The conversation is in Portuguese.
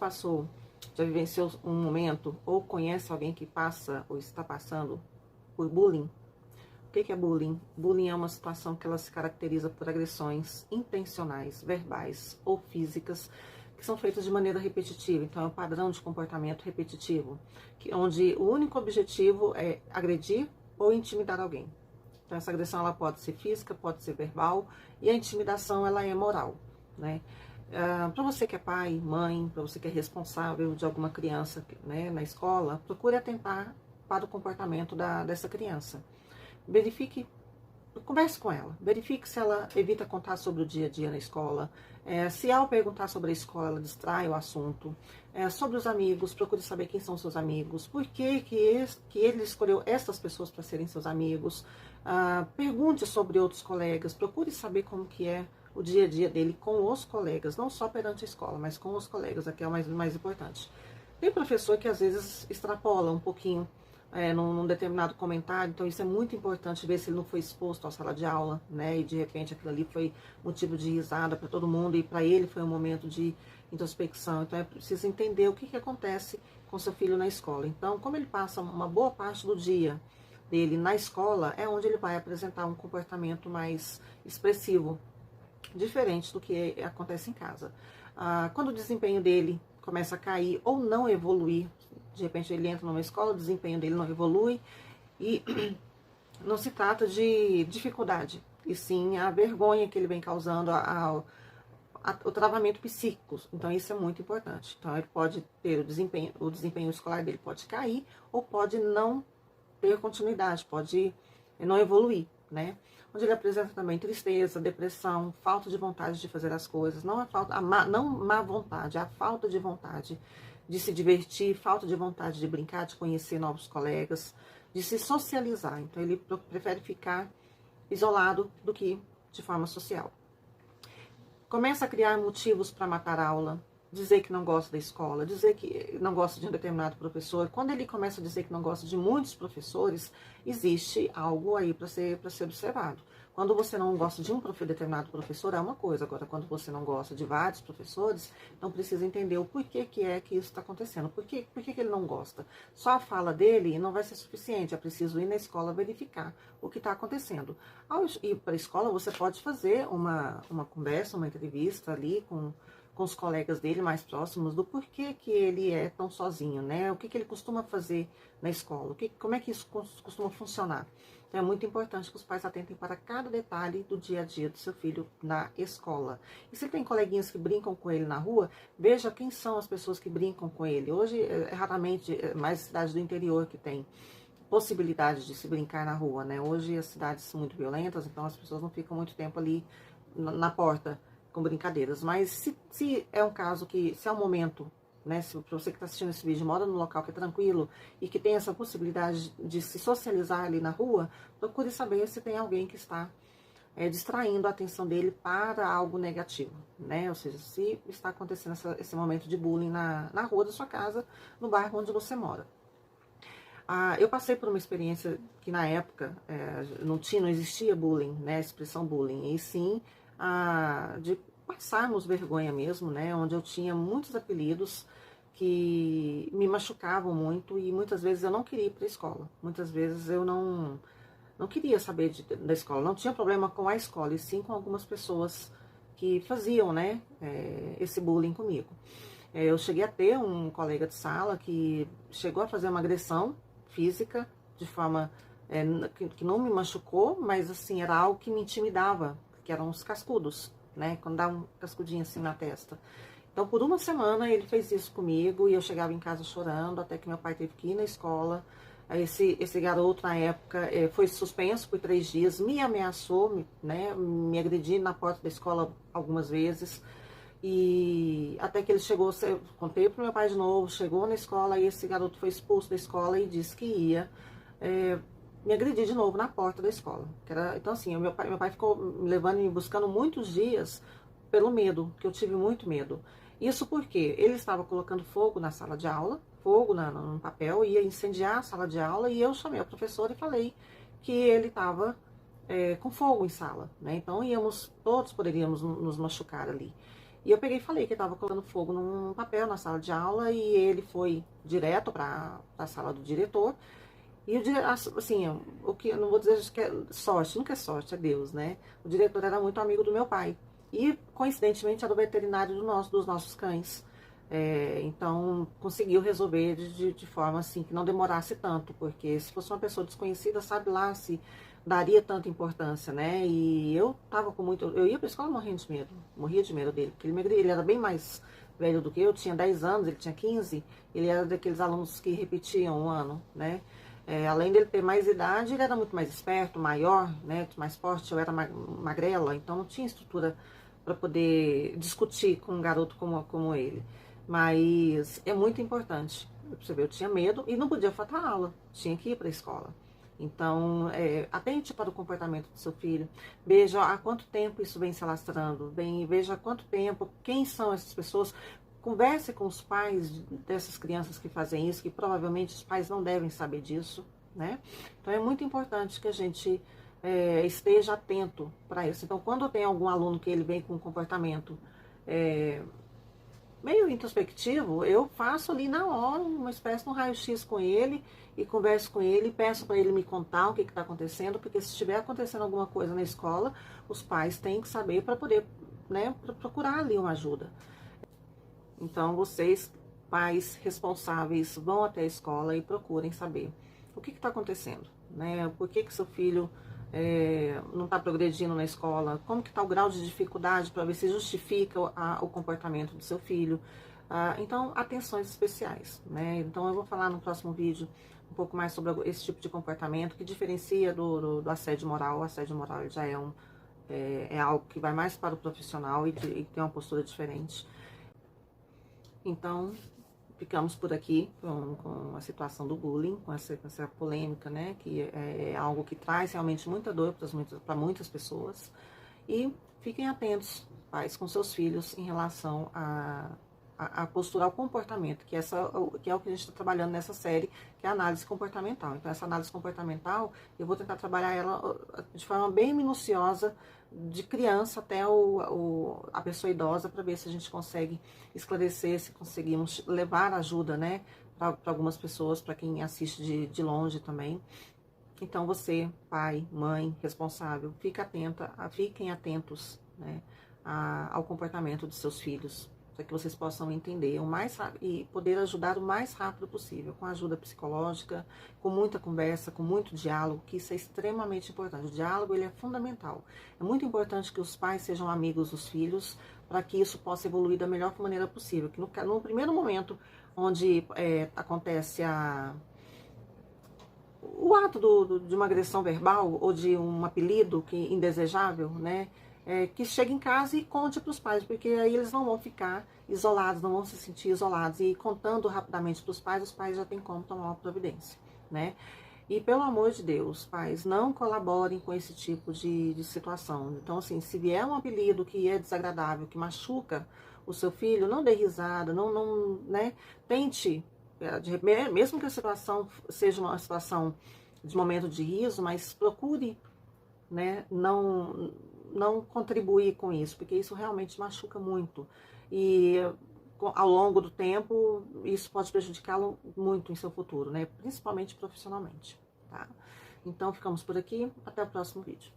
passou, já vivenciou um momento, ou conhece alguém que passa ou está passando por bullying? O que é bullying? Bullying é uma situação que ela se caracteriza por agressões intencionais, verbais ou físicas, que são feitas de maneira repetitiva. Então, é um padrão de comportamento repetitivo, onde o único objetivo é agredir ou intimidar alguém. Então, essa agressão ela pode ser física, pode ser verbal, e a intimidação ela é moral, né? Para você que é pai, mãe, para você que é responsável de alguma criança, né, na escola, procure atentar para o comportamento dessa criança. Verifique, converse com ela, verifique se ela evita contar sobre o dia a dia na escola, se ao perguntar sobre a escola ela distrai o assunto, sobre os amigos, procure saber quem são seus amigos, por que ele escolheu essas pessoas para serem seus amigos, pergunte sobre outros colegas, procure saber como que é o dia a dia dele com os colegas, não só perante a escola, mas com os colegas, aqui é o mais importante. Tem professor que às vezes extrapola um pouquinho num determinado comentário, então isso é muito importante, ver se ele não foi exposto à sala de aula, né, e de repente aquilo ali foi motivo de risada para todo mundo, e para ele foi um momento de introspecção. Então é preciso entender o que acontece com seu filho na escola. Então, como ele passa uma boa parte do dia dele na escola, é onde ele vai apresentar um comportamento mais expressivo, diferente do que acontece em casa. Quando o desempenho dele começa a cair ou não evoluir, de repente ele entra numa escola, o desempenho dele não evolui, e não se trata de dificuldade, e sim a vergonha que ele vem causando, o travamento psíquico. Então isso é muito importante. Então ele pode ter o desempenho escolar dele pode cair, ou pode não ter continuidade, pode não evoluir, né? Onde ele apresenta também tristeza, depressão, falta de vontade de fazer as coisas, não má vontade, a falta de vontade de se divertir, falta de vontade de brincar, de conhecer novos colegas, de se socializar. Então ele prefere ficar isolado do que de forma social. Começa a criar motivos para matar a aula, dizer que não gosta da escola, dizer que não gosta de um determinado professor. Quando ele começa a dizer que não gosta de muitos professores, existe algo aí para ser observado. Quando você não gosta de um determinado professor, é uma coisa. Agora, quando você não gosta de vários professores, então precisa entender o porquê que isso está acontecendo. Por que ele não gosta? Só a fala dele não vai ser suficiente. É preciso ir na escola verificar o que está acontecendo. Ao ir para a escola, você pode fazer uma conversa, uma entrevista ali com os colegas dele mais próximos, do porquê que ele é tão sozinho, né? O que ele costuma fazer na escola, como é que isso costuma funcionar. Então é muito importante que os pais atentem para cada detalhe do dia a dia do seu filho na escola. E se tem coleguinhas que brincam com ele na rua, veja quem são as pessoas que brincam com ele. Hoje, raramente, mais cidades do interior que tem possibilidade de se brincar na rua, né? Hoje as cidades são muito violentas, então as pessoas não ficam muito tempo ali na porta com brincadeiras. Mas se é um caso se é um momento, né, se você que está assistindo esse vídeo mora num local que é tranquilo e que tem essa possibilidade de se socializar ali na rua, procure saber se tem alguém que está distraindo a atenção dele para algo negativo, né? Ou seja, se está acontecendo esse momento de bullying na rua da sua casa, no bairro onde você mora. Eu passei por uma experiência que na época não existia bullying, né, a expressão bullying, e sim de passarmos vergonha mesmo, né, onde eu tinha muitos apelidos que me machucavam muito, e muitas vezes eu não queria ir para a escola, muitas vezes eu não queria saber da escola, não tinha problema com a escola, e sim com algumas pessoas que faziam, né, esse bullying comigo. Eu cheguei a ter um colega de sala que chegou a fazer uma agressão física de forma que não me machucou, mas assim, era algo que me intimidava, que eram os cascudos, né, quando dá um cascudinho assim na testa. Então, por uma semana ele fez isso comigo, e eu chegava em casa chorando, até que meu pai teve que ir na escola. Esse garoto, na época, foi suspenso por 3 dias, me ameaçou, né, me agrediu na porta da escola algumas vezes, e até que ele chegou, contei pro meu pai de novo, chegou na escola, e esse garoto foi expulso da escola e disse que ia me agredir de novo na porta da escola. Então assim, meu pai ficou me levando e me buscando muitos dias pelo medo, que eu tive muito medo. Isso porque ele estava colocando fogo na sala de aula, fogo no papel, ia incendiar a sala de aula, e eu chamei a professora e falei que ele estava com fogo em sala, né? Então todos poderíamos nos machucar ali. E eu peguei e falei que estava colocando fogo num papel na sala de aula e ele foi direto para a sala do diretor. E o diretor, assim, o que eu não vou dizer que é sorte, nunca é sorte, é Deus, né? O diretor era muito amigo do meu pai. E, coincidentemente, era o veterinário dos nossos cães. Então, conseguiu resolver de forma assim, que não demorasse tanto, porque se fosse uma pessoa desconhecida, sabe lá se daria tanta importância, né? E eu tava com muito. Eu ia pra escola morrendo de medo, morria de medo dele, porque ele era bem mais velho do que eu, tinha 10 anos, ele tinha 15, ele era daqueles alunos que repetiam um ano, né? Além dele ter mais idade, ele era muito mais esperto, maior, né? Mais forte, eu era magrela, então não tinha estrutura para poder discutir com um garoto como ele. Mas é muito importante. Você vê, eu tinha medo e não podia faltar aula, tinha que ir para a escola. Então, atente para o comportamento do seu filho, veja há quanto tempo isso vem se alastrando, veja há quanto tempo, quem são essas pessoas, converse com os pais dessas crianças que fazem isso, que provavelmente os pais não devem saber disso, né? Então, é muito importante que a gente esteja atento para isso. Então, quando tem algum aluno que ele vem com um comportamento meio introspectivo, eu faço ali na hora uma espécie de um raio-x com ele e converso com ele, peço para ele me contar o que está acontecendo, porque se estiver acontecendo alguma coisa na escola, os pais têm que saber para poder, né, procurar ali uma ajuda. Então, vocês, pais responsáveis, vão até a escola e procurem saber o que está acontecendo, né? Por que seu filho não está progredindo na escola? Como que está o grau de dificuldade para ver se justifica o comportamento do seu filho? Então, atenções especiais, né? Então, eu vou falar no próximo vídeo um pouco mais sobre esse tipo de comportamento que diferencia do assédio moral. O assédio moral já é algo que vai mais para o profissional e tem uma postura diferente. Então, ficamos por aqui com a situação do bullying, com essa polêmica, né? Que é algo que traz realmente muita dor para muitas pessoas. E fiquem atentos, pais, com seus filhos em relação a postura, ao comportamento, que é o que a gente está trabalhando nessa série, que é a análise comportamental. Então, essa análise comportamental, eu vou tentar trabalhar ela de forma bem minuciosa, de criança até a pessoa idosa, para ver se a gente consegue esclarecer, se conseguimos levar ajuda, né, para algumas pessoas, para quem assiste de longe também. Então, você, pai, mãe, responsável, fiquem atentos, né, ao comportamento dos seus filhos, para que vocês possam entender e poder ajudar o mais rápido possível, com ajuda psicológica, com muita conversa, com muito diálogo, que isso é extremamente importante. O diálogo, ele é fundamental. É muito importante que os pais sejam amigos dos filhos, para que isso possa evoluir da melhor maneira possível. Que no primeiro momento onde acontece o ato de uma agressão verbal ou de um apelido indesejável, né? Que chegue em casa e conte para os pais, porque aí eles não vão ficar isolados, não vão se sentir isolados. E contando rapidamente para os pais já tem como tomar uma providência, né? E pelo amor de Deus, pais, não colaborem com esse tipo de situação. Então, assim, se vier um apelido que é desagradável, que machuca o seu filho, não dê risada, né? Tente, mesmo que a situação seja uma situação de momento de riso, mas procure, né, não contribuir com isso, porque isso realmente machuca muito. E ao longo do tempo, isso pode prejudicá-lo muito em seu futuro, né, principalmente profissionalmente, tá? Então, ficamos por aqui, até o próximo vídeo.